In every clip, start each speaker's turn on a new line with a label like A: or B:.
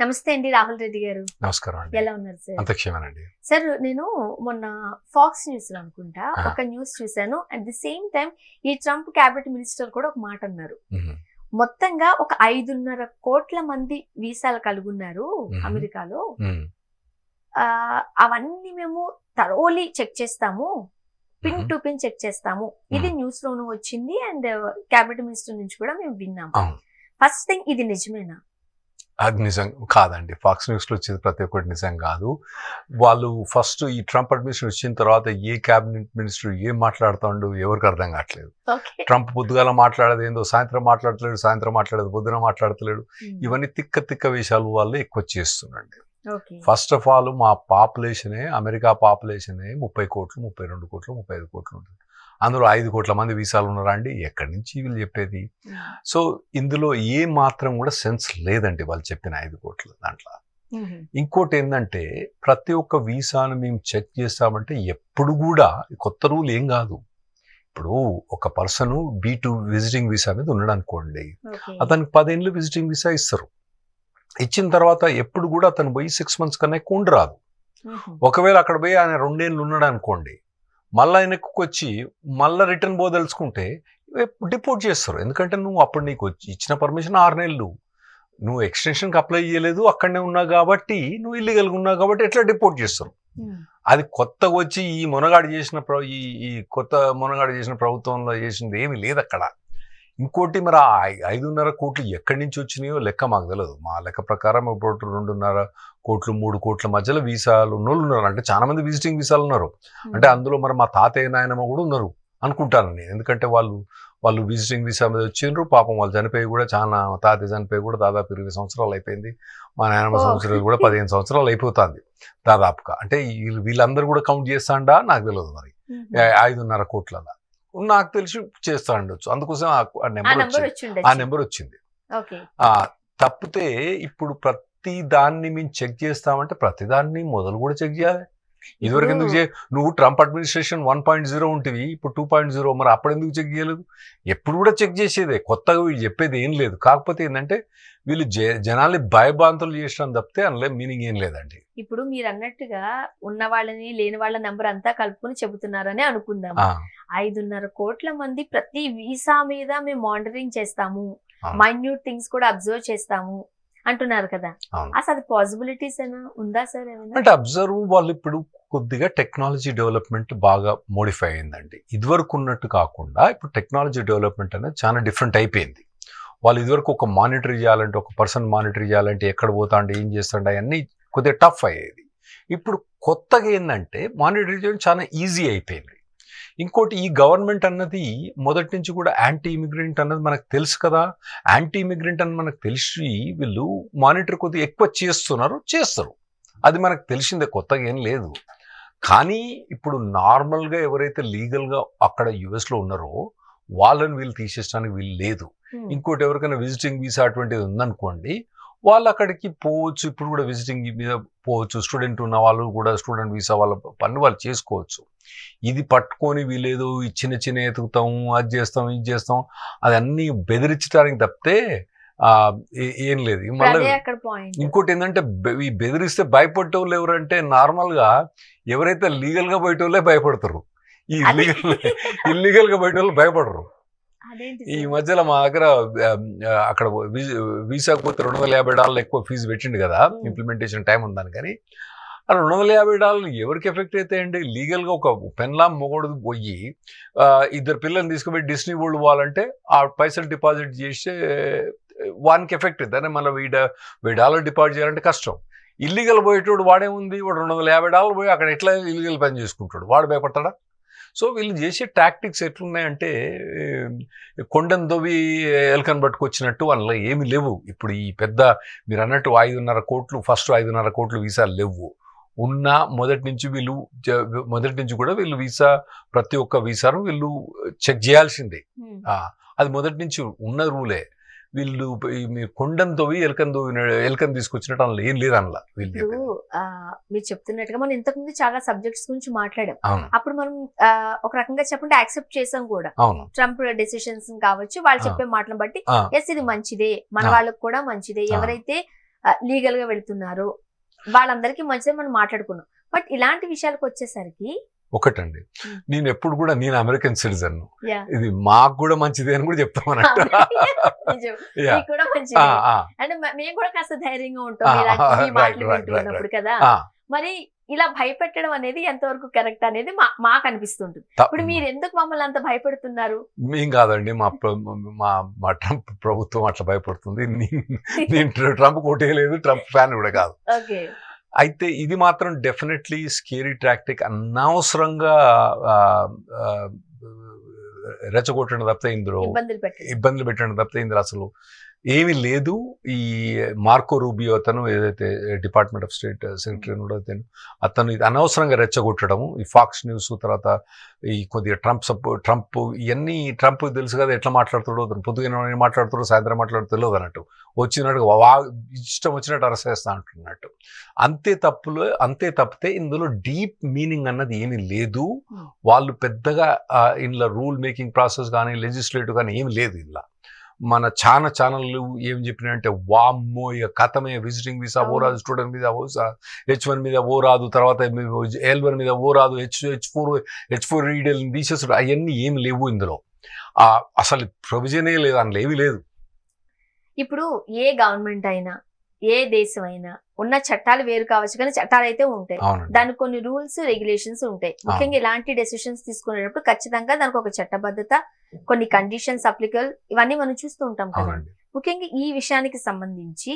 A: నమస్తే అండి రాహుల్ రెడ్డి గారు.
B: నమస్కారం అండి.
A: ఎలా ఉన్నారు సార్?
B: అంత క్షేమేనండి.
A: సార్ నేను మొన్న ఫాక్స్ న్యూస్ లో అనుకుంటా
B: ఆ.
A: ఒక న్యూస్ చూశాను. అట్ ది సేమ్ టైం ఈ ట్రంప్ క్యాబినెట్ మినిస్టర్ కూడా ఒక మాట అన్నారు.
B: మ్మ్.
A: మొత్తంగా ఒక 5.5 కోట్ల మంది వీసాలు కలుగున్నారు అమెరికాలో.
B: మ్మ్.
A: అవన్నీ మేము థరోలీ చెక్ చేస్తాము, పిన్ టు పిన్ చెక్ చేస్తాము. ఇది న్యూస్ లోనూ వచ్చింది అండ్ క్యాబినెట్ మినిస్టర్ నుంచి కూడా మేము విన్నాము.
B: అవును.
A: ఫస్ట్ థింగ్, ఇది నిజమేనా?
B: అది నిజం కాదండి. ఫాక్స్ న్యూస్లో వచ్చేది ప్రతి ఒక్కటి నిజం కాదు. వాళ్ళు ఫస్ట్ ఈ ట్రంప్ అడ్మినిస్ట్రేషన్ వచ్చిన తర్వాత ఏ క్యాబినెట్ మినిస్టర్ ఏం మాట్లాడుతాడు ఎవరికి అర్థం కావట్లేదు.
A: ఓకే.
B: ట్రంప్ పొద్దుగాల మాట్లాడేది ఏందో సాయంత్రం మాట్లాడలేడు, సాయంత్రం మాట్లాడేది పొద్దున మాట్లాడతలేడు. ఇవన్నీ తిక్క తిక్క విషయాలు వాళ్ళు ఎక్కువ చేస్తున్నాండి.
A: ఓకే.
B: ఫస్ట్ ఆఫ్ ఆల్ మా పాపులేషనే, అమెరికా పాపులేషనే 30 కోట్లు, 32 కోట్లు, 35 కోట్లు ఉంటుంది. అందులో 5 కోట్ల మంది వీసాలు ఉన్నారా అండి? ఎక్కడి నుంచి వీళ్ళు చెప్పేది? సో ఇందులో ఏ మాత్రం కూడా సెన్స్ లేదండి వాళ్ళు చెప్పిన 5 కోట్ల దాంట్లో. ఇంకోటి ఏంటంటే ప్రతి ఒక్క వీసాను మేము చెక్ చేస్తామంటే ఎప్పుడు కూడా కొత్త రూల్ ఏం కాదు. ఇప్పుడు ఒక పర్సన్ B2 విజిటింగ్ వీసా మీద ఉన్నాడు అనుకోండి, అతనికి 10 ఏళ్ళు విజిటింగ్ వీసా ఇస్తారు. ఇచ్చిన తర్వాత ఎప్పుడు కూడా అతను పోయి 6 months కన్నా ఎక్కువ ఉండరాదు. ఒకవేళ అక్కడ పోయి ఆయన 2 ఏళ్ళు ఉన్నాడు అనుకోండి, మళ్ళీ ఆయనకు వచ్చి మళ్ళీ రిటర్న్ పోదలుచుకుంటే డిపోర్ట్ చేస్తారు. ఎందుకంటే నువ్వు అప్పుడు నీకు ఇచ్చిన పర్మిషన్ 6 నెలలు, నువ్వు ఎక్స్టెన్షన్కి అప్లై చేయలేదు, అక్కడనే ఉన్నావు కాబట్టి, నువ్వు ఇల్లీగల్గా ఉన్నావు కాబట్టి ఎట్లా డిపోర్ట్ చేస్తారు. అది కొత్తగా వచ్చి ఈ మునగాడు చేసిన ఈ కొత్త మునగాడు చేసిన ప్రభుత్వంలో చేసింది ఏమీ లేదు అక్కడ. ఇంకోటి మరి 5.5 కోట్లు ఎక్కడి నుంచి వచ్చినాయో లెక్క మాకు తెలియదు. మా లెక్క ప్రకారం ఇప్పుడు 2.5 కోట్లు 3 కోట్ల మధ్యలో వీసాలు ఉన్నోళ్ళు ఉన్నారు. అంటే చాలా మంది విజిటింగ్ వీసాలు ఉన్నారు. అంటే అందులో మరి మా తాతయ్య నాయనమ్మ కూడా ఉన్నారు అనుకుంటాను నేను. ఎందుకంటే వాళ్ళు విజిటింగ్ వీసా మీద వచ్చిండ్రు. పాపం వాళ్ళు చనిపోయి కూడా చాలా, తాతయ్య చనిపోయి కూడా దాదాపు 20 సంవత్సరాలు అయిపోయింది. మా నాయనమ్మ సంవత్సరాలు కూడా 15 సంవత్సరాలు అయిపోతుంది దాదాపుగా. అంటే వీళ్ళందరూ కూడా కౌంట్ చేస్తాండా నాకు తెలియదు. మరి 5.5 కోట్ల నాకు తెలిసి చేస్తా ఉండొచ్చు. అందుకోసం ఆ నెంబర్ వచ్చింది. తప్పితే ఇప్పుడు ప్రతి దాన్ని మేము చెక్ చేస్తామంటే ప్రతి దాన్ని మొదలు కూడా చెక్ చేయాలి. ఇదివరకు ఎందుకు నువ్వు ట్రంప్ అడ్మినిస్ట్రేషన్ 1.0 ఉంటుంది, ఇప్పుడు 2.0, మరి అప్పుడు ఎందుకు చెక్ చేయలేదు? ఎప్పుడు కూడా చెక్ చేసేదే, కొత్తగా వీళ్ళు చెప్పేది ఏం లేదు. కాకపోతే ఏంటంటే వీళ్ళు జనాల్ని భయభ్రాంతులు చేసడం తప్పితే అందులో మీనింగ్ ఏం లేదండి.
A: ఇప్పుడు మీరు అన్నట్టుగా ఉన్న వాళ్ళని లేని వాళ్ళ నంబర్ అంతా కలుపుకొని చెబుతున్నారని అనుకుందాం. 5.5 కోట్ల మంది ప్రతి వీసా మీద మేము మానిటరింగ్ చేస్తాము, మైన్యూట్ థింగ్స్ కూడా అబ్జర్వ్ చేస్తాము అంటున్నారు కదా. అసలు అది పాసిబిలిటీస్ ఉందా సార్?
B: అంటే అబ్జర్వ్ వాళ్ళు ఇప్పుడు కొద్దిగా టెక్నాలజీ డెవలప్మెంట్ బాగా మోడిఫై అయిందండి. ఇదివరకు ఉన్నట్టు కాకుండా ఇప్పుడు టెక్నాలజీ డెవలప్మెంట్ అనేది చాలా డిఫరెంట్ అయిపోయింది. వాళ్ళు ఇదివరకు ఒక మానిటర్ చేయాలంటే, ఒక పర్సన్ మానిటర్ చేయాలంటే ఎక్కడ పోతాండే ఏం చేస్తాండే అవన్నీ కొద్దిగా టఫ్ అయ్యేది. ఇప్పుడు కొత్తగా ఏంటంటే మానిటర్ చేయడం చాలా ఈజీ అయిపోయింది. ఇంకోటి, ఈ గవర్నమెంట్ అన్నది మొదటి నుంచి కూడా యాంటీ ఇమిగ్రెంట్ అన్నది మనకు తెలుసు కదా. యాంటీ ఇమిగ్రెంట్ అని మనకు తెలిసి వీళ్ళు మానిటర్ కొద్దిగా ఎక్కువ చేస్తారు. అది మనకు తెలిసిందే, కొత్తగా ఏం లేదు. కానీ ఇప్పుడు నార్మల్గా ఎవరైతే లీగల్గా అక్కడ యుఎస్లో ఉన్నారో వాళ్ళని వీళ్ళు తీసేయడానికి వీళ్ళు లేదు. ఇంకోటి, ఎవరికైనా విజిటింగ్ వీసా అటువంటిది ఉందనుకోండి, వాళ్ళు అక్కడికి పోవచ్చు. ఇప్పుడు కూడా విజిటింగ్ మీద పోవచ్చు. స్టూడెంట్ ఉన్న వాళ్ళు కూడా స్టూడెంట్ వీసా వాళ్ళ పని వాళ్ళు చేసుకోవచ్చు. ఇది పట్టుకొని వీళ్ళేదో చిన్న ఎతుకుతాం, అది చేస్తాం, ఇది చేస్తాం, అది అన్నీ బెదిరించడానికి తప్పితే ఏం లేదు. మళ్ళీ ఇంకోటి ఏంటంటే ఈ బెదిరిస్తే భయపడేవాళ్ళు ఎవరంటే నార్మల్గా ఎవరైతే లీగల్గా బయటోళ్ళే భయపడతారు. ఈ ఇల్లీగల్గా బయటోళ్ళు భయపడరు. ఈ మధ్యలో మా దగ్గర అక్కడ వీసాకు పోతే $250 ఎక్కువ ఫీజు పెట్టిండు కదా, ఇంప్లిమెంటేషన్ టైం ఉందని. కానీ అలా $250 ఎవరికి ఎఫెక్ట్ అవుతాయండి? లీగల్గా ఒక పెన్లాం మొగడు పోయి 2 పిల్లల్ని తీసుకుపోయి డిస్నీ వరల్డ్ పోవాలంటే ఆ పైసలు డిపాజిట్ చేస్తే వానికి ఎఫెక్ట్ అవుతుంది. మళ్ళీ $1000 డిపాజిట్ చేయాలంటే కష్టం. ఇల్లీగల్ పోయేటోడు వాడేముంది, వాడు $250 పోయి అక్కడ ఎట్లా ఇల్లీగల్ పని చేసుకుంటాడు, వాడు భయపడతాడా? సో వీళ్ళు చేసే టాక్టిక్స్ ఎట్లున్నాయంటే కొండను దొవి ఎలకను పట్టుకొచ్చినట్టు అందులో ఏమి లేవు. ఇప్పుడు ఈ పెద్ద మీరు అన్నట్టు 5.5 కోట్లు, ఫస్ట్ 5.5 కోట్లు వీసాలు లేవు. ఉన్న మొదటి నుంచి కూడా వీళ్ళు వీసా, ప్రతి ఒక్క వీసాను వీళ్ళు చెక్ చేయాల్సిందే. అది మొదటి నుంచి ఉన్న రూలే. వీళ్ళు కొండను తవ్వి ఎలకను తీసుకొచ్చినట్టు అందులో ఏం లేదు. అందులో వీళ్ళు
A: మీరు చెప్తున్నట్టుగా మనం ఇంతకుముందు చాలా సబ్జెక్ట్స్ గురించి మాట్లాడాం. అప్పుడు మనం ఒక రకంగా చెప్పంటే యాక్సెప్ట్ చేసాం కూడా. ట్రంప్ డెసిషన్స్ కావచ్చు, వాళ్ళు చెప్పే మాటలను బట్టి ఎస్ ఇది మంచిదే, మన వాళ్ళకి కూడా మంచిదే. ఎవరైతే లీగల్ గా వెళ్తున్నారు, వాళ్ళందరికీ మంచిదే మనం మాట్లాడుకున్నాం. బట్ ఇలాంటి విషయాలకు వచ్చేసరికి
B: ఒకటండి, నేను ఎప్పుడు కూడా నేను అమెరికన్ సిటిజన్,
A: Yeah.
B: ఇది మాకు కూడా మంచిదే అని కూడా చెప్తామన్నట్టు.
A: నిజం.
B: Yeah.
A: మీకు కూడా మంచిదే. అంటే మేము కూడా కాస్త ధైర్యంగా ఉంటాం ఇలాంటి ఈ మాటలు వింటున్నప్పుడు కదా. మరి ఇలా భయపెట్టడం అనేది ఎంతవరకు కరెక్ట్ అనేది మాకు అనిపిస్తుంటుంది. ఇప్పుడు మీరు ఎందుకు మమ్మల్ని అంత భయపెడుతున్నారు?
B: మేం కాదండి, మా ట్రంప్ ప్రభుత్వం అట్లా భయపడుతుంది. నేను ట్రంప్ కొట్టేయలేదు, ట్రంప్ ఫ్యాన్ కూడా కాదు.
A: ఓకే.
B: అయితే ఇది మాత్రం డెఫినెట్లీ స్కేరీ టాక్టిక్, అనవసరంగా రెచ్చగొట్టడం తప్పితే ఇందులో ఇబ్బందులు పెట్టడం తప్పితే ఇందులో అసలు ఏమీ లేదు. ఈ మార్కో రూబియో అతను ఏదైతే డిపార్ట్మెంట్ ఆఫ్ స్టేట్ సెక్రటరీ ఉన్నాడో అతను ఇది అనవసరంగా రెచ్చగొట్టడము, ఈ ఫాక్స్ న్యూస్ తర్వాత ఈ కొద్దిగా ట్రంప్ ఇవన్నీ ట్రంప్ తెలుసు కదా ఎట్లా మాట్లాడుతాడో, పొద్దుగా మాట్లాడుతాడో సాయంత్రం మాట్లాడుతూ తెలియదు అన్నట్టు, వచ్చినట్టు ఇష్టం వచ్చినట్టు అరెస్ట్ చేస్తా అంటున్నట్టు. అంతే తప్పితే ఇందులో డీప్ మీనింగ్ అన్నది ఏమీ లేదు. వాళ్ళు పెద్దగా ఇందులో రూల్ మేకింగ్ ప్రాసెస్ కానీ లెజిస్లేటివ్ కానీ ఏమి లేదు. ఇలా మన చాలా ఛానళ్ళు ఏం చెప్పినాయంటే, వామ్మో ఇక కథమే, విజిటింగ్ వీసా ఓ రాదు, స్టూడెంట్ మీద H1 మీద ఓ రాదు, తర్వాత L1 మీద ఓ రాదు, H4 రీడల్ తీసేసాడు, అవన్నీ ఏమి లేవు ఇందులో. అసలు ప్రొవిజనే లేదు, అందులో ఏమీ లేదు.
A: ఇప్పుడు ఏ గవర్నమెంట్ అయినా ఏ దేశం అయినా ఉన్న చట్టాలు వేరు కావచ్చు, కానీ చట్టాలు అయితే ఉంటాయి. దానికి కొన్ని రూల్స్ రెగ్యులేషన్స్ ఉంటాయి. ముఖ్యంగా ఇలాంటి డెసిషన్స్ తీసుకునేటప్పుడు ఖచ్చితంగా దానికి ఒక చట్టబద్ధత, కొన్ని కండిషన్స్ అప్లికబుల్, ఇవన్నీ మనం చూస్తూ ఉంటాం కదా. ముఖ్యంగా ఈ విషయానికి సంబంధించి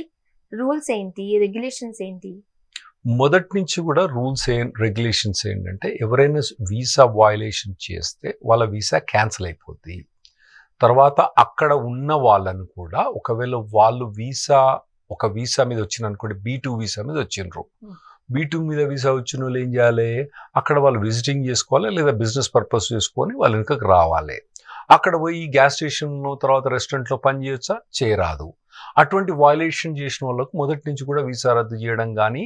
A: రూల్స్ ఏంటి, రెగ్యులేషన్స్ ఏంటి?
B: మొదటి నుంచి కూడా రూల్స్ రెగ్యులేషన్స్ ఏంటంటే, ఎవరైనా వీసా వయలేషన్ చేస్తే వాళ్ళ వీసా క్యాన్సిల్ అయిపోద్ది. తర్వాత అక్కడ ఉన్న వాళ్ళను కూడా ఒకవేళ వాళ్ళు ఒక వీసా మీద వచ్చిన అనుకోండి, B2 వీసా మీద వచ్చిండ్రు, B2 మీద వీసా వచ్చిన వాళ్ళు ఏం చేయాలి, అక్కడ వాళ్ళు విజిటింగ్ చేసుకోవాలి లేదా బిజినెస్ పర్పస్ చేసుకొని వాళ్ళ వెనుకకు రావాలి. అక్కడ పోయి గ్యాస్ స్టేషన్ తర్వాత రెస్టారెంట్లో పని చేయొచ్చా, చేయరాదు. అటువంటి వయలేషన్ చేసిన వాళ్ళకు మొదటి నుంచి కూడా వీసా రద్దు చేయడం కానీ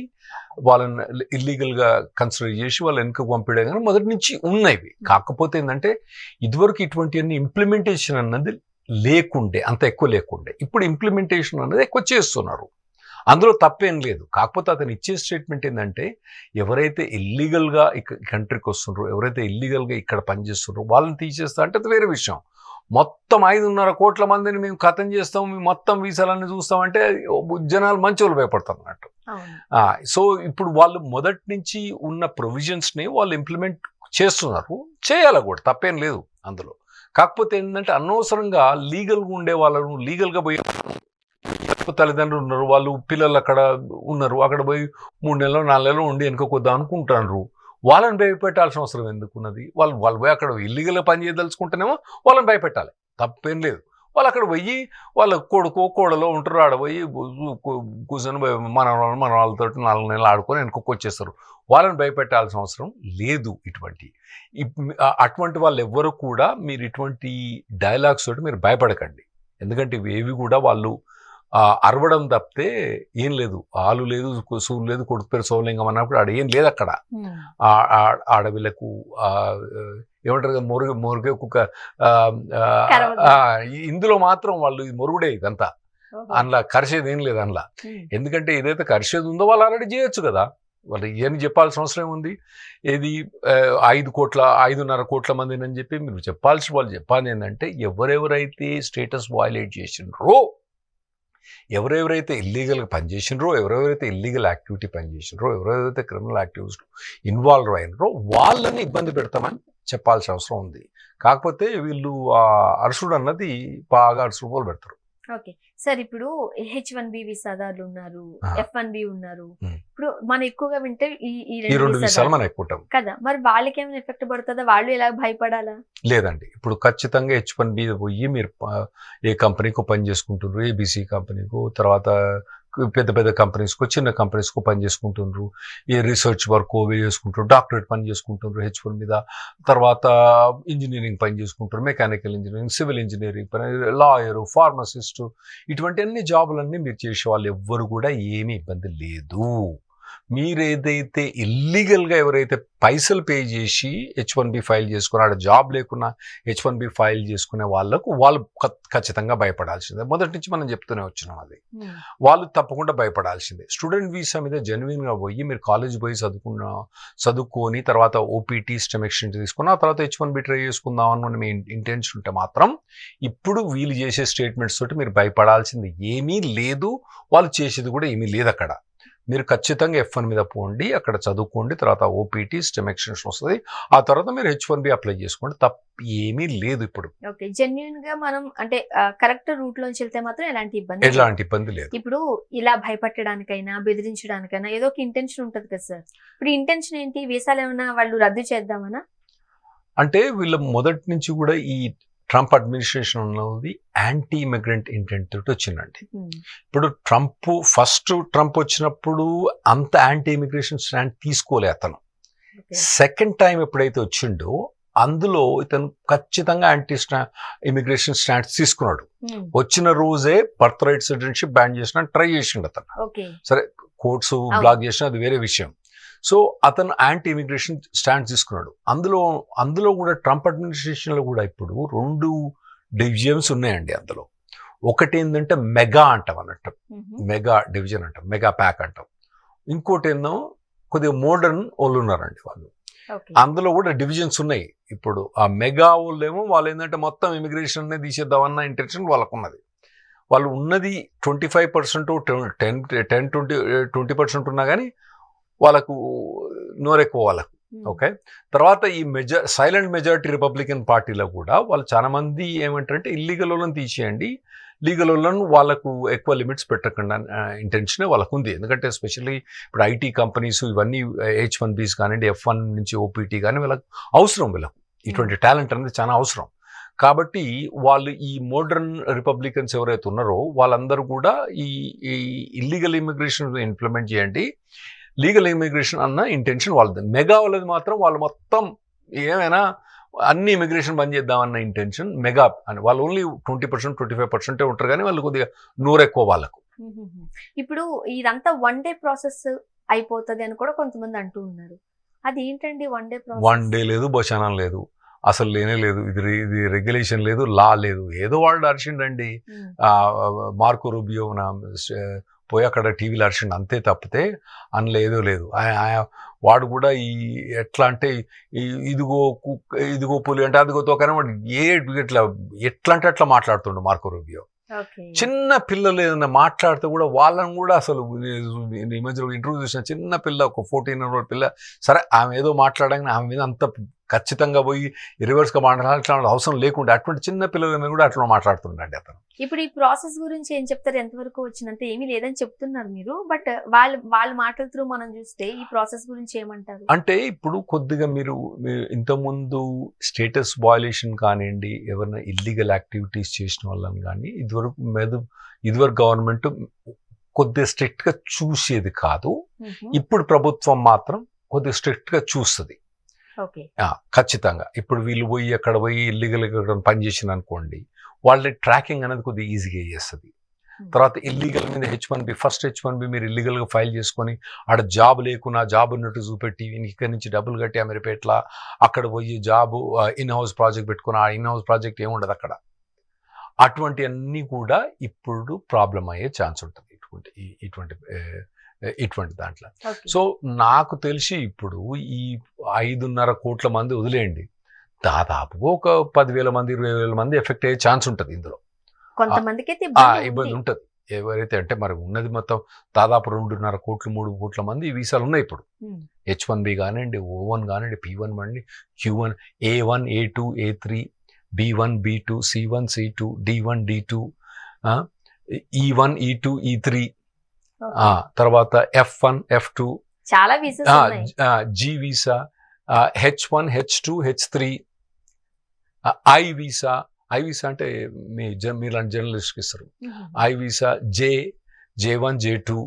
B: వాళ్ళని ఇల్లీగల్గా కన్సిడర్ చేసి వాళ్ళ వెనుకకు పంపించడం కానీ మొదటి నుంచి ఉన్నాయి. కాకపోతే ఏంటంటే ఇదివరకు ఇటువంటివన్నీ ఇంప్లిమెంటేషన్ అన్నది లేకుండే, అంత ఎక్కువ లేకుండే. ఇప్పుడు ఇంప్లిమెంటేషన్ అనేది ఎక్కువ చేస్తున్నారు, అందులో తప్పేం లేదు. కాకపోతే అతను ఇచ్చే స్టేట్మెంట్ ఏంటంటే, ఎవరైతే ఇల్లీగల్గా కంట్రీకి వస్తుండ్రో, ఎవరైతే ఇల్లీగల్గా ఇక్కడ పనిచేస్తుండ్రో వాళ్ళని తీసేస్తా అంటే అది వేరే విషయం. మొత్తం 5.5 కోట్ల మందిని మేము ఖతం చేస్తాం, మేము మొత్తం వీసాలన్నీ చూస్తామంటే జనాలు మంచోళ్ళు భయపడతారు అన్నట్టు. సో ఇప్పుడు వాళ్ళు మొదటి నుంచి ఉన్న ప్రొవిజన్స్ని వాళ్ళు ఇంప్లిమెంట్ చేస్తున్నారు, చేయాలి కూడా, తప్పేం లేదు అందులో. కాకపోతే ఏంటంటే అనవసరంగా లీగల్గా ఉండే వాళ్ళను, లీగల్గా పోయి తల్లిదండ్రులు ఉన్నారు, వాళ్ళు పిల్లలు అక్కడ ఉన్నారు, అక్కడ పోయి 3 నెలలు 4 నెలలు ఉండి వెనుకొద్దాం అనుకుంటారు, వాళ్ళని భయపెట్టాల్సిన అవసరం ఎందుకున్నది? వాళ్ళు పోయి అక్కడ ఇల్లీగల్గా పని చేయదలుచుకుంటేనేమో వాళ్ళని భయపెట్టాలి, తప్పేం లేదు. వాళ్ళు అక్కడ పోయి వాళ్ళ కొడుకో కోడలో ఉంటారు, ఆడ పోయి కూర్చొని మన వాళ్ళతో 4 నెలలు ఆడుకొని వెనుకొచ్చి వచ్చేస్తారు, వాళ్ళని భయపెట్టాల్సిన అవసరం లేదు. అటువంటి వాళ్ళు ఎవ్వరు కూడా మీరు ఇటువంటి డైలాగ్స్ తోటి మీరు భయపడకండి. ఎందుకంటే ఇవేవి కూడా వాళ్ళు అరవడం తప్పితే ఏం లేదు. ఆలు లేదు, సూలు లేదు, కొడుకు పేరు సోమలింగం అన్నప్పుడు ఆడ ఏం లేదు. అక్కడ ఆడవిలకు ఏమంటారు, మొరుగే కుక్క, ఇందులో మాత్రం వాళ్ళు మొరుగుడే ఇదంతా, అందులో కరిసేది ఏం లేదు అందులో. ఎందుకంటే ఏదైతే కరిసేది ఉందో వాళ్ళు ఆల్రెడీ చేయొచ్చు కదా, వాళ్ళు ఏమి చెప్పాల్సిన అవసరం ఉంది? ఏది 5.5 కోట్ల మందిని అని చెప్పి మీరు వాళ్ళు చెప్పాలి ఏంటంటే, ఎవరెవరైతే స్టేటస్ వయలేట్ చేసినారో, ఎవరెవరైతే ఇల్లీగల్గా పనిచేసినారో, ఎవరెవరైతే ఇల్లీగల్ యాక్టివిటీ పనిచేసినారో, ఎవరెవరైతే క్రిమినల్ యాక్టివిటీస్ ఇన్వాల్వ్ అయినారో వాళ్ళని ఇబ్బంది పెడతామని చెప్పాల్సిన అవసరం ఉంది. కాకపోతే వీళ్ళు అరుసుడు అన్నది బాగా అరుసుడు పోలు పెడతారు.
A: ఓకే సార్, ఇప్పుడు H1B వీసాదారులు ఉన్నారు, F1B ఉన్నారు. ఇప్పుడు మనం ఎక్కువగా వింటే ఈ 2 వీసాలు మనం ఎక్కువ కదా, మరి వాళ్ళకి ఏమైనా ఎఫెక్ట్ పడుతుందా? వాళ్ళు ఎలా భయపడాలా?
B: లేదండి, ఇప్పుడు ఖచ్చితంగా H1B పోయి మీరు ఏ కంపెనీకో పని చేసుకుంటున్నారు, ABC కంపెనీకో, తర్వాత పెద్ద పెద్ద కంపెనీస్కో, చిన్న కంపెనీస్కో పని చేసుకుంటున్నారు, ఏ రీసెర్చ్ వర్క్ ఓవే చేసుకుంటారు, డాక్టరేట్ పని చేసుకుంటున్నారు H1 మీద, తర్వాత ఇంజనీరింగ్ పని చేసుకుంటారు, మెకానికల్ ఇంజనీరింగ్, సివిల్ ఇంజనీరింగ్ పని, లాయరు, ఫార్మసిస్టు, ఇటువంటి అన్ని జాబులన్నీ మీరు చేసే వాళ్ళు ఎవ్వరు కూడా ఏమీ ఇబ్బంది లేదు. మీరు ఏదైతే ఇల్లీగల్గా ఎవరైతే పైసలు పే చేసి H1B ఫైల్ చేసుకుని ఆడ జాబ్ లేకున్నా H1B ఫైల్ చేసుకునే వాళ్ళు ఖచ్చితంగా భయపడాల్సిందే. మొదటి నుంచి మనం చెప్తూనే వచ్చినాం అది. వాళ్ళు తప్పకుండా భయపడాల్సిందే. స్టూడెంట్ వీసా మీద జెన్యున్గా పోయి మీరు కాలేజ్ పోయి చదువుకొని తర్వాత OPT స్టెమ్ ఎక్స్టెంట్ తీసుకుని ఆ తర్వాత H1B ట్రై చేసుకుందాం అని మీ ఇంటెన్షన్ ఉంటే మాత్రం ఇప్పుడు వీళ్ళు చేసే స్టేట్మెంట్స్ తోటి మీరు భయపడాల్సింది ఏమీ లేదు. వాళ్ళు చేసేది కూడా ఏమీ లేదు అక్కడ. మీరు ఖచ్చితంగా F1 మీద పోండి, అక్కడ చదువుకోండి, తర్వాత OPT స్టెమ్ ఎక్స్టెన్షన్ వస్తుంది, ఆ తర్వాత మీరు H1B అప్లై చేసుకోండి, తప్ప ఏమీ లేదు ఇప్పుడు.
A: ఓకే, జెన్యూన్ గా మనం అంటే కరెక్ట్ రూట్ లోంచి వెళ్తే మాత్రం ఎలాంటి ఇబ్బంది
B: లేదు.
A: ఇప్పుడు ఇలా భయపట్టడానికైనా బెదిరించడానికైనా ఏదో ఒక ఇంటెన్షన్ ఉంటది కదా సార్. ఇప్పుడు ఇంటెన్షన్ ఏంటి? వీసాలు ఏమైనా వాళ్ళు రద్దు చేద్దామనా?
B: అంటే వీళ్ళ మొదటి నుంచి కూడా ఈ ట్రంప్ అడ్మినిస్ట్రేషన్ ఉన్నది యాంటీ ఇమిగ్రెంట్ ఇంటెంట్ తోటి వచ్చిందండి. ఇప్పుడు ఫస్ట్ ట్రంప్ వచ్చినప్పుడు అంత యాంటీ ఇమిగ్రేషన్ స్టాండ్ తీసుకోలే అతను. సెకండ్ టైం ఎప్పుడైతే వచ్చిండో అందులో ఇతను ఖచ్చితంగా యాంటీ ఇమిగ్రేషన్ స్టాండ్స్ తీసుకున్నాడు. వచ్చిన రోజే బర్త్ రైట్ సిటిజన్షిప్ బ్యాన్ చేసిన ట్రై చేసిండు అతను. సరే కోర్ట్స్ బ్లాక్ చేసిన అది వేరే విషయం. సో అతను యాంటీ ఇమిగ్రేషన్ స్టాండ్ తీసుకున్నాడు. అందులో కూడా ట్రంప్ అడ్మినిస్ట్రేషన్లో కూడా ఇప్పుడు 2 డివిజన్స్ ఉన్నాయండి. అందులో ఒకటి ఏంటంటే మెగా అంటాం అన్నట్టు, మెగా డివిజన్ అంటాం, మెగా ప్యాక్ అంటాం. ఇంకోటి ఏందో కొద్దిగా మోడర్న్ వాళ్ళు ఉన్నారండి వాళ్ళు. అందులో కూడా డివిజన్స్ ఉన్నాయి. ఇప్పుడు ఆ మెగా వాళ్ళేమో వాళ్ళు ఏంటంటే మొత్తం ఇమిగ్రేషన్ తీసేద్దామన్న ఇంటెన్షన్ వాళ్ళకు ఉన్నది. వాళ్ళు ఉన్నది 25% 10-20% ఉన్నా కానీ వాళ్ళకు నోరెక్కువ వాళ్ళకు. ఓకే, తర్వాత ఈ సైలెంట్ మెజారిటీ రిపబ్లికన్ పార్టీలో కూడా వాళ్ళు చాలా మంది ఏమంటారంటే ఇల్లీగల్ వాళ్ళని తీసేయండి, లీగల్ వాళ్ళను వాళ్ళకు ఎక్కువ లిమిట్స్ పెట్టకుండా ఇంటెన్షనే వాళ్ళకు ఉంది. ఎందుకంటే ఎస్పెషల్లీ ఇప్పుడు IT కంపెనీస్ ఇవన్నీ H1Bs కానివ్వండి, F1 నుంచి OPT కానీ వీళ్ళకు అవసరం, వీళ్ళకు ఇటువంటి టాలెంట్ అనేది చాలా అవసరం. కాబట్టి వాళ్ళు ఈ మోడర్న్ రిపబ్లికన్స్ ఎవరైతే ఉన్నారో వాళ్ళందరూ కూడా ఈ ఇల్లీగల్ ఇమిగ్రేషన్ ఇంప్లిమెంట్ చేయండి, లీగల్ ఇమిగ్రేషన్ అన్న ఇంటెన్షన్ వాళ్ళది. మెగా వాళ్ళది మాత్రం వాళ్ళు మొత్తం ఏమైనా అన్ని ఇమిగ్రేషన్ బంద్ చేద్దామన్న ఇంటెన్షన్ మెగా అని. వాళ్ళు ఓన్లీ 20% 25% ఉంటారు కానీ వాళ్ళు కొద్దిగా నోరెక్కువ వాళ్ళకు.
A: ఇప్పుడు ఇదంతా 1 డే ప్రాసెస్ అయిపోతుంది అని కూడా కొంతమంది అంటూ ఉన్నారు. అది ఏంటండి 1 డే ప్రాసెస్?
B: 1 డే లేదు, బోషానం లేదు, అసలు లేనే లేదు. ఇది రెగ్యులేషన్ లేదు, లా లేదు. ఏదో వాళ్ళు అరిచిండండి మార్కో రూబియో పోయి అక్కడ టీవీలో అరిచిండు అంతే, తప్పితే అందులో ఏదో లేదు. వాడు కూడా ఈ ఎట్లా అంటే ఇదిగో పులి అంటే అదిగో తోకనే వాడు ఎట్లా అంటే అట్లా మాట్లాడుతుండు మార్కో రూబియో. చిన్న పిల్లలు ఏదైనా మాట్లాడితే కూడా వాళ్ళని కూడా అసలు ఈ మధ్యలో ఇంటర్వ్యూ చూసిన చిన్న పిల్ల, ఒక 14 year old పిల్ల, సరే ఆమె ఏదో మాట్లాడగానే ఆమె మీద అంత ఖచ్చితంగా పోయి రివర్స్గా మాట్లాడాల్సిన అవసరం లేకుండా అటువంటి చిన్న పిల్లల మీద కూడా అట్లా మాట్లాడుతుండండి అతను.
A: ఇప్పుడు ఈ ప్రాసెస్ గురించి ఏం చెప్తారు? ఎంతవరకు వచ్చినంత ఏమీ లేదని చెప్తున్నారు మీరు, బట్ వాళ్ళ మాటల త్రూ మనం చూస్తే ఈ ప్రాసెస్ గురించి ఏమంటారు?
B: అంటే ఇప్పుడు కొద్దిగా మీరు ఇంతకుముందు స్టేటస్ వయలేషన్ కానివ్వండి, ఎవరైనా ఇల్లీగల్ యాక్టివిటీస్ చేసిన వాళ్ళని కానీ ఇదివరకు గవర్నమెంట్ కొద్దిగా స్ట్రిక్ట్గా చూసేది కాదు. ఇప్పుడు ప్రభుత్వం మాత్రం కొద్దిగా స్ట్రిక్ట్గా చూస్తుంది ఖచ్చితంగా. ఇప్పుడు వీళ్ళు పోయి అక్కడ పోయి ఇల్లీగల్గా పనిచేసిన అనుకోండి, వాళ్ళని ట్రాకింగ్ అనేది కొద్దిగా ఈజీగా చేస్తుంది. తర్వాత ఇల్లీగల్ మీద ఫస్ట్ H1B మీరు ఇల్లీగల్గా ఫైల్ చేసుకొని ఆడ జాబ్ లేకున్నా జాబ్ ఉన్నట్టు చూపెట్టి ఇక్కడ నుంచి డబ్బులు కట్టి అమీర్పేట్ల అక్కడ పోయి జాబ్ ఇన్ హౌస్ ప్రాజెక్ట్ పెట్టుకుని ఆ ఇన్ హౌస్ ప్రాజెక్ట్ ఏముండదు అక్కడ. అటువంటి అన్నీ కూడా ఇప్పుడు ప్రాబ్లం అయ్యే ఛాన్స్ ఉంటుంది ఇటువంటి దాంట్లో. సో నాకు తెలిసి ఇప్పుడు ఈ 5.5 కోట్ల మంది వదిలేయండి, దాదాపుగా ఒక 10,000 మంది 20,000 మంది ఎఫెక్ట్ అయ్యే ఛాన్స్ ఉంటుంది. ఇందులో
A: కొంతమందికి
B: ఇబ్బంది ఉంటుంది. ఎవరైతే అంటే మరి ఉన్నది మొత్తం దాదాపు 2.5 కోట్లు 3 కోట్ల మంది వీసాలు ఉన్నాయి ఇప్పుడు. H1B కానివ్వండి, O1 కానివ్వండి, P1 కానివ్వండి, Q1, A1, A2, A3, B1, B2, C1, C2, D1, D2, E1, E2, E3, తర్వాత F1, F2,
A: చాలా visas,
B: G visa, H1, H2, H3, I visa అంటే మీలాంటి జర్నలిస్ట్కి ఇస్తారు. I వీసా, J1, J2,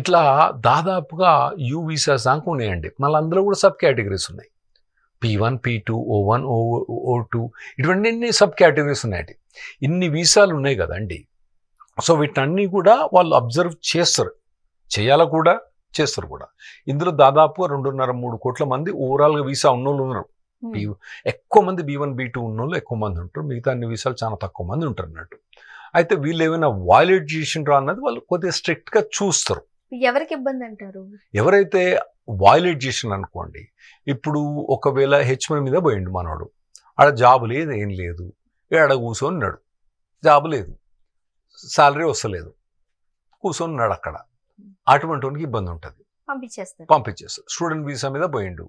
B: ఇట్లా దాదాపుగా U వీసాస్ దాకా ఉన్నాయండి. మళ్ళీ అందులో కూడా సబ్ కేటగిరీస్ ఉన్నాయి. P1, P2, O1, O2, ఇటువంటి సబ్ కేటగిరీస్ ఉన్నాయి. ఇన్ని వీసాలు ఉన్నాయి కదండి. సో వీటన్నీ కూడా వాళ్ళు అబ్జర్వ్ చేస్తారు, చేయాలి కూడా. చేస్తారు కూడా. ఇందులో దాదాపు 2.5-3 కోట్ల మంది ఓవరాల్గా వీసా ఉన్నోళ్ళు ఉన్నారు. ఎక్కువ మంది B1 B2 ఉన్నోళ్ళు ఎక్కువ మంది ఉంటారు, మిగతా అన్ని వీసాలు చాలా తక్కువ మంది ఉంటారు అన్నట్టు. అయితే వీళ్ళు ఏమైనా వైలేట్ చేసిండ్రా అన్నది వాళ్ళు కొద్దిగా స్ట్రిక్ట్గా చూస్తారు.
A: ఎవరికి ఇబ్బంది అంటారు?
B: ఎవరైతే వైలేట్ చేసిన అనుకోండి, ఇప్పుడు ఒకవేళ H1 మీద పోయిండు మనోడు, ఆడ జాబ్ లేదు ఏం లేదు, ఆడ కూర్చొని ఉన్నాడు, జాబ్ లేదు, శాలరీ వస్తలేదు, కూర్చొని ఉన్నాడు అక్కడ, అటువంటి వానికి ఇబ్బంది ఉంటుంది, పంపించేస్తారు. స్టూడెంట్ వీసా మీద పోయిండు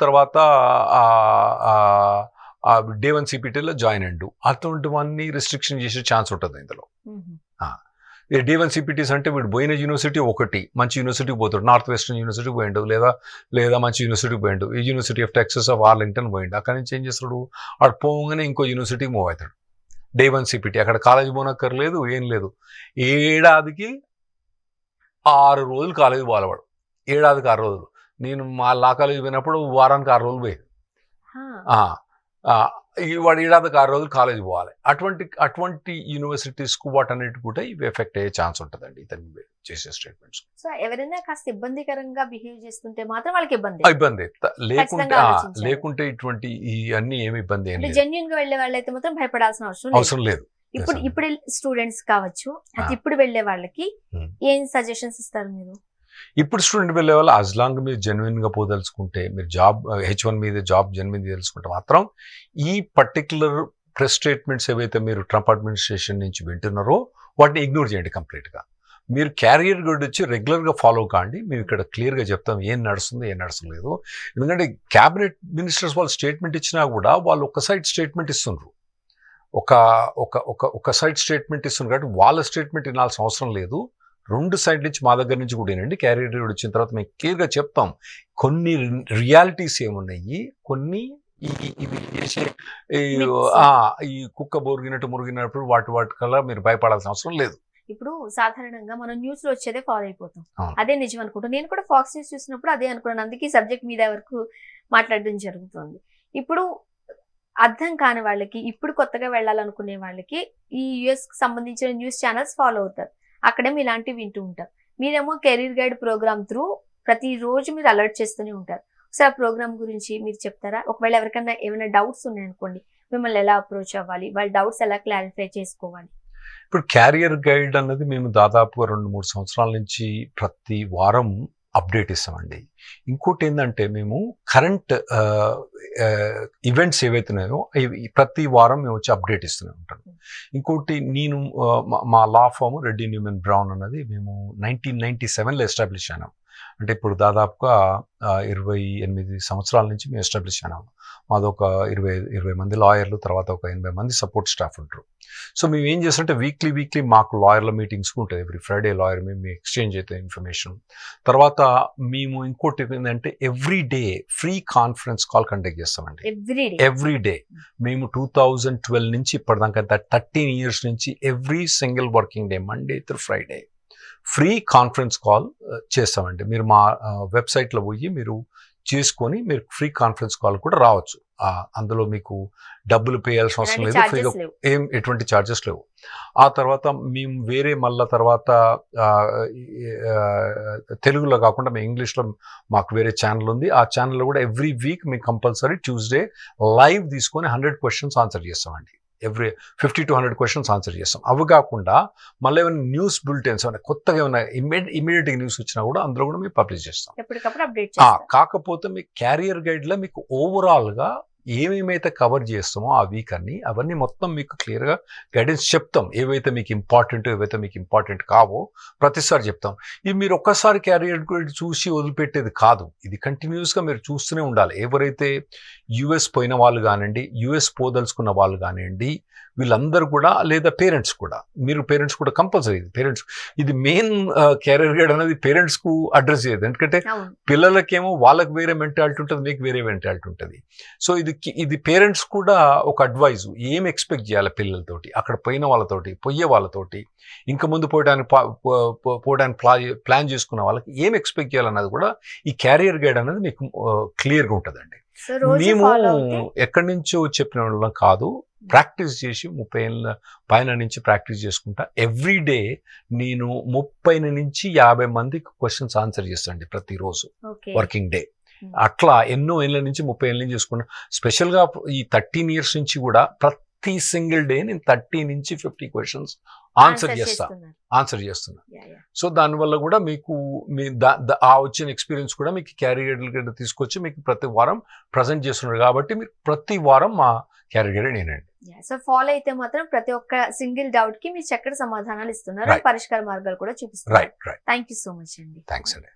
B: తర్వాత Day 1 CPTలో జాయిన్ అయ్యిండు, అటువంటి వాడిని రిస్ట్రిక్షన్ చేసే ఛాన్స్ ఉంటుంది ఇందులో. Day 1 CPTs అంటే వీడు పోయిన యూనివర్సిటీ ఒకటి, మంచి యూనివర్సిటీకి పోతాడు, నార్త్ వెస్టర్న్ యూనివర్సిటీకి పోయిండు, లేదా మంచి యూనివర్సిటీకి పోయిండు, ఈ university of Texas of Arlington పోయిండు, అక్కడి నుంచి ఏం చేస్తాడు, ఆడు పోగానే ఇంకో యూనివర్సిటీకి మూవ్ అవుతాడు. Day 1 CPT అక్కడ కాలేజ్ పోనక్కర్లేదు, ఏం లేదు, ఏడాదికి 6 రోజులు కాలేజీ పోలవాడు, ఏడాదికి 6 రోజులు. నేను మా లా కాలేజీ పోయినప్పుడు వారానికి 6 రోజులు పోయేది. వాడు ఏడాదికి 6 రోజులు కాలేజీ పోవాలి. అటువంటి యూనివర్సిటీస్కు వాటన్నిటి కూడా ఇవి ఎఫెక్ట్ అయ్యే ఛాన్స్ ఉంటుందండి ఇతను చేసే స్టేట్మెంట్స్.
A: సో ఎవరైనా కాస్త ఇబ్బందికరంగా బిహేవ్ చేస్తుంటే మాత్రం వాళ్ళకి
B: ఇబ్బంది, లేకుంటే ఇటువంటి అన్ని ఏమి ఇబ్బంది ఏం లేదు.
A: జెన్యూన్ గా వెళ్లే వాళ్ళైతే మాత్రం భయపడాల్సిన అవసరం లేదు. ఇప్పుడు స్టూడెంట్స్ కావచ్చు, ఇప్పుడు వెళ్లే వాళ్ళకి ఏం సజెషన్స్ ఇస్తారు మీరు?
B: ఇప్పుడు స్టూడెంట్ వెళ్ళే వాళ్ళు యాజ్ లాంగ్ మీరు జెన్యున్ గా పోదలుచుకుంటే, మీరు జాబ్ H1 మీద జాబ్ జెన్యున్ తెలుసుకుంటే మాత్రం ఈ పర్టికులర్ ప్రెస్ స్టేట్మెంట్స్ ఏవైతే మీరు ట్రంప్ అడ్మినిస్ట్రేషన్ నుంచి వింటున్నారో వాటిని ఇగ్నోర్ చేయండి కంప్లీట్ గా. మీరు క్యారియర్ గైడ్ వచ్చి రెగ్యులర్ గా ఫాలో కాండి. మేము ఇక్కడ క్లియర్ గా చెప్తాం ఏం నడుస్తుంది ఏం నడుస్తలేదు. ఎందుకంటే క్యాబినెట్ మినిస్టర్స్ వాళ్ళు స్టేట్మెంట్ ఇచ్చినా కూడా వాళ్ళు ఒక సైడ్ స్టేట్మెంట్ ఇస్తున్నారు, ఒక సైడ్ స్టేట్మెంట్ ఇస్తున్నారు కాబట్టి వాళ్ళ స్టేట్మెంట్ వినాల్సిన అవసరం లేదు. 2 సైడ్ నుంచి మా దగ్గర నుంచి కూడా ఏంటండి, క్యారియర్ గైడ్ వచ్చిన తర్వాత మేము క్లియర్గా చెప్తాం కొన్ని రియాలిటీస్ ఏమున్నాయి, కొన్ని ఇవి చేసే ఈ కుక్క మురిగినప్పుడు వాటి కల్లా మీరు భయపడాల్సిన అవసరం లేదు.
A: ఇప్పుడు సాధారణంగా మనం న్యూస్ లో వచ్చేదే ఫాలో అయిపోతాం, అదే నిజం అనుకుంటాం. నేను కూడా ఫాక్స్ న్యూస్ చూసినప్పుడు అదే అనుకున్నాను, అందుకే సబ్జెక్ట్ మీద వరకు మాట్లాడడం జరుగుతుంది. ఇప్పుడు అర్థం కాని వాళ్ళకి, ఇప్పుడు కొత్తగా వెళ్ళాలనుకునే వాళ్ళకి ఈ US కి సంబంధించిన న్యూస్ ఛానల్స్ ఫాలో అవుతారు, అక్కడేమో ఇలాంటివి వింటూ ఉంటారు. మీరేమో కెరీర్ గైడ్ ప్రోగ్రామ్ త్రూ ప్రతిరోజు మీరు అలర్ట్ చేస్తూనే ఉంటారు. ఒకసారి ఆ ప్రోగ్రామ్ గురించి మీరు చెప్తారా? ఒకవేళ ఎవరికైనా ఏమైనా డౌట్స్ ఉన్నాయనుకోండి, మిమ్మల్ని ఎలా అప్రోచ్ అవ్వాలి, వాళ్ళ డౌట్స్ ఎలా క్లారిఫై చేసుకోవాలి?
B: ఇప్పుడు క్యారియర్ గైడ్ అన్నది మేము దాదాపుగా 2-3 సంవత్సరాల నుంచి ప్రతి వారం అప్డేట్ ఇస్తామండి. ఇంకోటి ఏంటంటే మేము కరెంట్ ఈవెంట్స్ ఏవైతున్నాయో ప్రతి వారం మేము వచ్చి అప్డేట్ ఇస్తూనే ఉంటాం. ఇంకోటి నేను మా లా ఫామ్ రెడ్డి న్యూమన్ బ్రౌన్ అన్నది మేము 1997లో ఎస్టాబ్లిష్ అయినాం. అంటే ఇప్పుడు దాదాపుగా 28 సంవత్సరాల నుంచి మేము ఎస్టాబ్లిష్ అయినాము. మాదొక 20 మంది లాయర్లు, తర్వాత ఒక 80 మంది సపోర్ట్ స్టాఫ్ ఉంటారు. సో మేము ఏం చేస్తుంటే వీక్లీ మాకు లాయర్ల మీటింగ్స్ ఉంటుంది. ఎవ్రీ ఫ్రైడే లాయర్ మేము ఎక్స్చేంజ్ అయితే ఇన్ఫర్మేషన్. తర్వాత మేము ఇంకోటి ఏంటంటే every day free conference call conduct చేస్తామండి. ఎవ్రీ డే మేము 2012 నుంచి ఇప్పటిదాకా 13 years నుంచి every single working day, Monday through Friday free conference call చేస్తామండి. మీరు మా వెబ్సైట్లో పోయి మీరు చేసుకొని మీరు ఫ్రీ కాన్ఫరెన్స్ కాల్ కూడా రావచ్చు. అందులో మీకు డబ్బులు పే చేయాల్సిన అవసరం లేదు, ఫ్రీగా ఎటువంటి ఛార్జెస్ లేవు. ఆ తర్వాత మేము వేరే మళ్ళా తర్వాత తెలుగులో కాకుండా మేము ఇంగ్లీష్లో మాకు వేరే ఛానల్ ఉంది. ఆ ఛానల్లో కూడా ఎవ్రీ వీక్ మేము కంపల్సరీ ట్యూస్డే లైవ్ తీసుకొని 100 questions ఆన్సర్ చేస్తామండి. ఎవ్రీ 50 to 100 questions ఆన్సర్ చేస్తాం. అవి కాకుండా మళ్ళీ ఏమైనా న్యూస్ బులెటిన్స్ ఏమైనా కొత్తగా ఏమైనా ఇమీడియట్గా న్యూస్ వచ్చినా కూడా అందులో కూడా మేము పబ్లిష్ చేస్తాం. కాకపోతే మీ క్యారియర్ గైడ్లో మీకు ఓవరాల్గా ఏమేమైతే కవర్ చేస్తామో ఆ వీక్ అవన్నీ మొత్తం మీకు క్లియర్గా గైడెన్స్ చెప్తాం. ఏవైతే మీకు ఇంపార్టెంట్, ఏవైతే మీకు ఇంపార్టెంట్ కావో ప్రతిసారి చెప్తాం. ఇది మీరు ఒక్కసారి క్యారియర్ గైడ్ చూసి వదిలిపెట్టేది కాదు, ఇది కంటిన్యూస్గా మీరు చూస్తూనే ఉండాలి. ఎవరైతే US పోయిన వాళ్ళు కానివ్వండి, US పోదలుచుకున్న వాళ్ళు కానివ్వండి, వీళ్ళందరూ కూడా, లేదా పేరెంట్స్ కూడా కంపల్సరీ ఇది మెయిన్ క్యారియర్ గైడ్ అనేది పేరెంట్స్కు అడ్రస్ చేయదు. ఎందుకంటే పిల్లలకేమో వాళ్ళకి వేరే మెంటాలిటీ ఉంటుంది, మీకు వేరే మెంటాలిటీ ఉంటుంది. సో ఇది పేరెంట్స్ కూడా ఒక అడ్వైజ్, ఏం ఎక్స్పెక్ట్ చేయాలి పిల్లలతోటి, అక్కడ పోయిన వాళ్ళతోటి, పోయే వాళ్ళతోటి, ఇంకా ముందు పోయడానికి ప్లాన్ చేసుకున్న వాళ్ళకి ఏం ఎక్స్పెక్ట్ చేయాలన్నది కూడా ఈ క్యారియర్ గైడ్ అనేది మీకు క్లియర్గా ఉంటుందండి. మేము ఎక్కడి నుంచో చెప్పిన వాళ్ళం కాదు, ప్రాక్టీస్ చేసి 30 ఏళ్ళ పైన నుంచి ప్రాక్టీస్ చేసుకుంటా ఎవ్రీ డే నేను 30 నుంచి 50 మందికి క్వశ్చన్స్ ఆన్సర్ చేస్తాండి ప్రతిరోజు
A: ఓకే
B: వర్కింగ్ డే. అట్లా ఎన్నో ఏళ్ళ నుంచి 30 ఏళ్ళ నుంచి చేసుకున్నా. స్పెషల్గా ఈ 13 years నుంచి కూడా ప్రతి సింగిల్ డే నేను 30 నుంచి 50 క్వశ్చన్స్ ఆన్సర్ చేస్తున్నా. సో దానివల్ల కూడా మీకు ఆ వచ్చిన ఎక్స్పీరియన్స్ కూడా మీకు క్యారియర్ తీసుకొచ్చి మీకు ప్రతి వారం ప్రజెంట్ చేస్తున్నారు కాబట్టి మీకు ప్రతి వారం మా క్యారియర్ నేనండి.
A: సో ఫాలో అయితే మాత్రం ప్రతి ఒక్క సింగిల్ డౌట్ కి మీరు చక్కటి సమాధానాలు ఇస్తున్నారు, పరిష్కార మార్గాలు కూడా చూపిస్తున్నారు.
B: Right.
A: Thank you so much అండి.
B: థ్యాంక్స్ అండి.